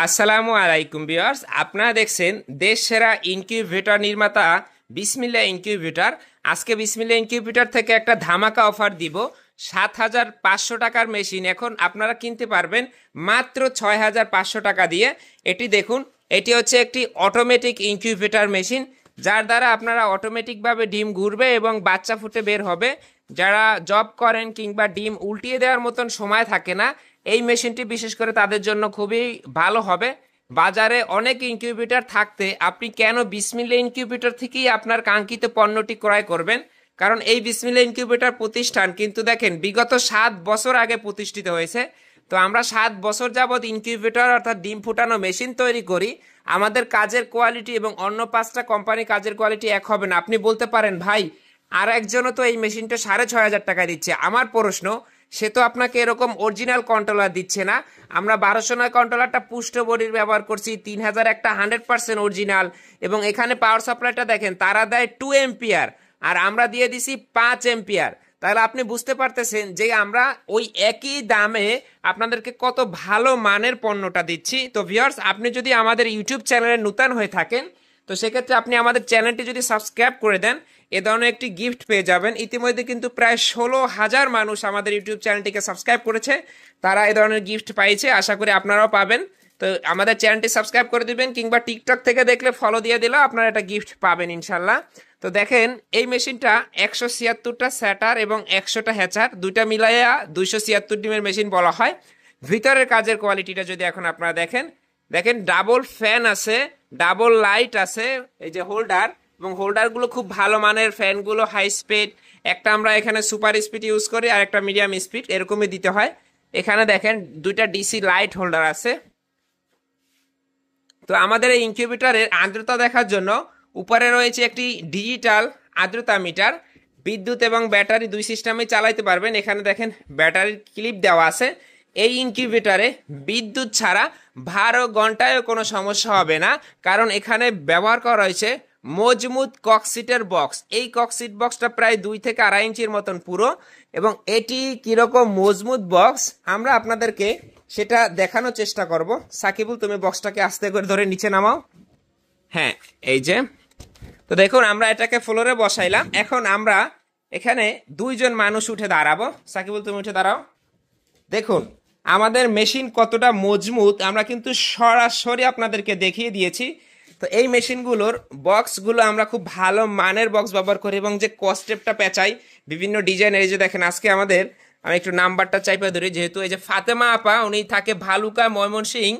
আসসালামু আলাইকুম ভিউয়ার্স, আপনারা দেখছেন দেশ সেরা ইনকিউবেটর নির্মাতা বিসমিল্লাহ ইনকিউবেটর। আজকে বিসমিল্লাহ ইনকিউবেটর থেকে একটা ধামাকা অফার দিব। ৭,৫০০ টাকার মেশিন এখন আপনারা কিনতে পারবেন মাত্র ৬,৫০০ টাকা দিয়ে। এটি দেখুন, এটি হচ্ছে একটি অটোমেটিক ইনকিউবেটর মেশিন, যার দ্বারা আপনারা অটোমেটিকভাবে ডিম ঘুরবে এবং বাচ্চা ফুটে বের হবে। যারা জব করেন কিংবা ডিম উল্টিয়ে দেওয়ার মতন সময় থাকে না, এই মেশিনটি বিশেষ করে তাদের জন্য খুবই ভালো হবে। বাজারে অনেক ইনকিউবেটর থাকতে আপনি কেন বিসমিল্লাহ ইনকিউবেটর থেকেই আপনার কাঙ্ক্ষিত পণ্যটি ক্রয় করবেন? কারণ এই বিসমিল্লাহ ইনকিউবেটর প্রতিষ্ঠান কিন্তু দেখেন বিগত ৭ বছর আগে প্রতিষ্ঠিত হয়েছে। তো আমরা ৭ বছর যাবৎ ইনকিউবেটর অর্থাৎ ডিম ফুটানো মেশিন তৈরি করি। আমাদের কাজের কোয়ালিটি এবং অন্য ৫টা কোম্পানি কাজের কোয়ালিটি এক হবে না। আপনি বলতে পারেন, ভাই আর একজনও তো এই মেশিনটা ৬,৫০০ টাকায় দিচ্ছে। আমার প্রশ্ন, সে তো আপনাকে এরকম অরিজিনাল কন্ট্রোলার দিচ্ছে না। আমরা ১২০০ কন্ট্রোলারটা পুষ্ট বডির ব্যবহার করছি, ৩,০০০ একটা 100% অরিজিনাল, এবং এখানে পাওয়ার সাপ্লাইটা দেখেন তারা দেয় 2 এম্পিয়ার আর আমরা দিয়ে দিছি 5 এম্পিয়ার। তাহলে আপনি বুঝতে পারতেছেন যে আমরা ওই একই দামে আপনাদেরকে কত ভালো মানের পণ্যটা দিচ্ছি। তো ভিউয়ার্স, আপনি যদি আমাদের ইউটিউব চ্যানেলে নতুন হয়ে থাকেন, তো সেক্ষেত্রে আপনি আমাদের চ্যানেলটি যদি সাবস্ক্রাইব করে দেন, এ ধরনের একটি গিফট পেয়ে যাবেন। ইতিমধ্যে কিন্তু প্রায় ১৬,০০০ মানুষ আমাদের ইউটিউব চ্যানেলটিকে সাবস্ক্রাইব করেছে, তারা এ ধরনের গিফট পাইছে। আশা করি আপনারাও পাবেন। তো আমাদের চ্যানেলটি সাবস্ক্রাইব করে দিবেন, কিংবা টিকটক থেকে দেখলে ফলো দিয়ে দিলেও আপনারা একটা গিফট পাবেন ইনশাল্লাহ। তো দেখেন, এই মেশিনটা ১৭৬টা স্যাটার এবং ১০০টা হ্যাচার, দুইটা মিলাইয়া ২৭৬ ডিমের মেশিন বলা হয়। ভিতরের কাজের কোয়ালিটিটা যদি এখন আপনারা দেখেন, ডাবল ফ্যান আছে, ডাবল লাইট আছে, এই যে হোল্ডার, এবং হোল্ডারগুলো খুব ভালো মানের। ফ্যানগুলো হাই স্পিড, একটা আমরা এখানে সুপার স্পিড ইউজ করি আর একটা মিডিয়াম স্পিড, এরকমই দিতে হয়। এখানে দেখেন দুইটা ডিসি লাইট হোল্ডার আছে। তো আমাদের এই ইনকিউবেটরের আর্দ্রতা দেখার জন্য উপরে রয়েছে একটি ডিজিটাল আর্দ্রতা মিটার। বিদ্যুৎ এবং ব্যাটারি দুই সিস্টেমে চালাইতে পারবেন। এখানে দেখেন ব্যাটারির ক্লিপ দেওয়া আছে। এই ইনকিউবেটরে বিদ্যুৎ ছাড়া ১২ ঘন্টায়ও কোনো সমস্যা হবে না, কারণ এখানে ব্যবহার করা হয়েছে মজবুত ককসিটের বক্স। এই ককসিট বক্সটা প্রায় ২ থেকে ২.৫ ইঞ্চির মতন পুরো, এবং এটি কিরকম মজবুত বক্স আমরা আপনাদেরকে সেটা দেখানোর চেষ্টা করব। সাকিবুল, তুমি বক্সটাকে আস্তে করে ধরে নিচে নামাও। হ্যাঁ, এই যে, তো দেখুন আমরা এটাকে ফ্লোরে বসাইলাম। এখন আমরা এখানে ২ জন মানুষ উঠে দাঁড়াবো। সাকিবুল, তুমি উঠে দাঁড়াও। দেখুন আমাদের মেশিন কতটা মজবুত আমরা কিন্তু সরাসরি আপনাদেরকে দেখিয়ে দিয়েছি। তো এই মেশিনগুলোর বক্সগুলো আমরা খুব ভালো মানের বক্স ব্যবহার করি, এবং যে কস্টেপটা পেঁচাই বিভিন্ন ডিজাইনের। এই যে দেখেন, আজকে আমাদের, আমি একটু নাম্বারটা চাইপা ধরি, যেহেতু এই যে ফাতেমা আপা, উনি থাকে ভালুকা ময়মনসিং,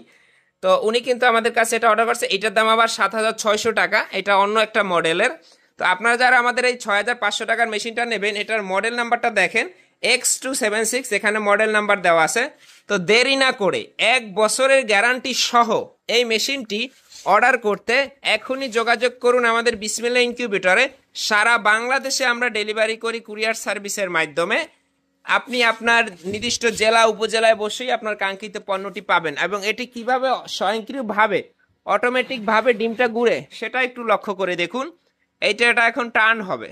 তো উনি কিন্তু আমাদের কাছে এটা অর্ডার করছে। এটার দাম আবার ৭,৬০০ টাকা, এটা অন্য একটা মডেলের। তো আপনারা যারা আমাদের এই ৬,৫০০ টাকার মেশিনটা নেবেন, এটার মডেল নাম্বারটা দেখেন X276, এখানে মডেল নাম্বার দেওয়া আছে। তো দেরি না করে ১ বছরের গ্যারান্টি সহ এই মেশিনটি অর্ডার করতে এখনই যোগাযোগ করুন আমাদের বিসমিল্লাহ ইনকিউবেটরে। সারা বাংলাদেশে আমরা ডেলিভারি করি কুরিয়ার সার্ভিসের মাধ্যমে। আপনি আপনার নির্দিষ্ট জেলা উপজেলায় বসেই আপনার কাঙ্ক্ষিত পণ্যটি পাবেন, এবং এটি কিভাবে স্বয়ংক্রিয়ভাবে অটোমেটিকভাবে ডিমটা ঘুরে সেটা একটু লক্ষ্য করে দেখুন। এটা এখন টার্ন হবে।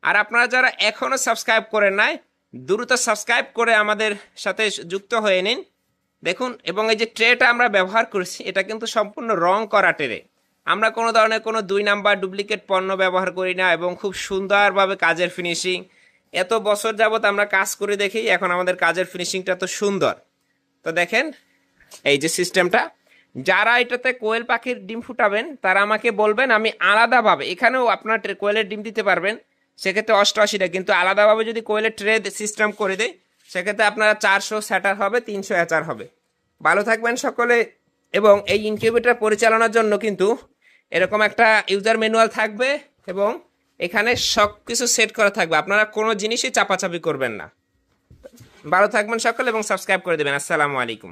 আর আপনারা যারা এখনো সাবস্ক্রাইব করেন নাই, দ্রুত সাবস্ক্রাইব করে আমাদের সাথে যুক্ত হয়ে নিন। দেখুন, এবং এই যে ট্রেটা আমরা ব্যবহার করছি, এটা কিন্তু সম্পূর্ণ রং করা ট্রে। আমরা কোনো ধরনের কোনো ২ নাম্বার ডুপ্লিকেট পণ্য ব্যবহার করি না, এবং খুব সুন্দরভাবে কাজের ফিনিশিং। এত বছর যাবত আমরা কাজ করে দেখি, এখন আমাদের কাজের ফিনিশিংটা তো সুন্দর। তো দেখেন এই যে সিস্টেমটা, যারা এটাতে কোয়েল পাখির ডিম ফুটাবেন তারা আমাকে বলবেন, আমি আলাদাভাবে, এখানেও আপনার কোয়েলের ডিম দিতে পারবেন, সেক্ষেত্রে ৮৮টা, কিন্তু আলাদাভাবে যদি কোয়েলের ট্রে সিস্টেম করে দেয়, সেক্ষেত্রে আপনারা ৪০০ স্যাটার হবে, ৩০০ হ্যাচার হবে। ভালো থাকবেন সকলে। এবং এই ইনকিউবেটর পরিচালনার জন্য কিন্তু এরকম একটা ইউজার ম্যানুয়াল থাকবে, এবং এখানে সব কিছু সেট করা থাকবে। আপনারা কোনো জিনিসই চাপাচাপি করবেন না। ভালো থাকবেন সকলে, এবং সাবস্ক্রাইব করে দেবেন। আসসালামু আলাইকুম।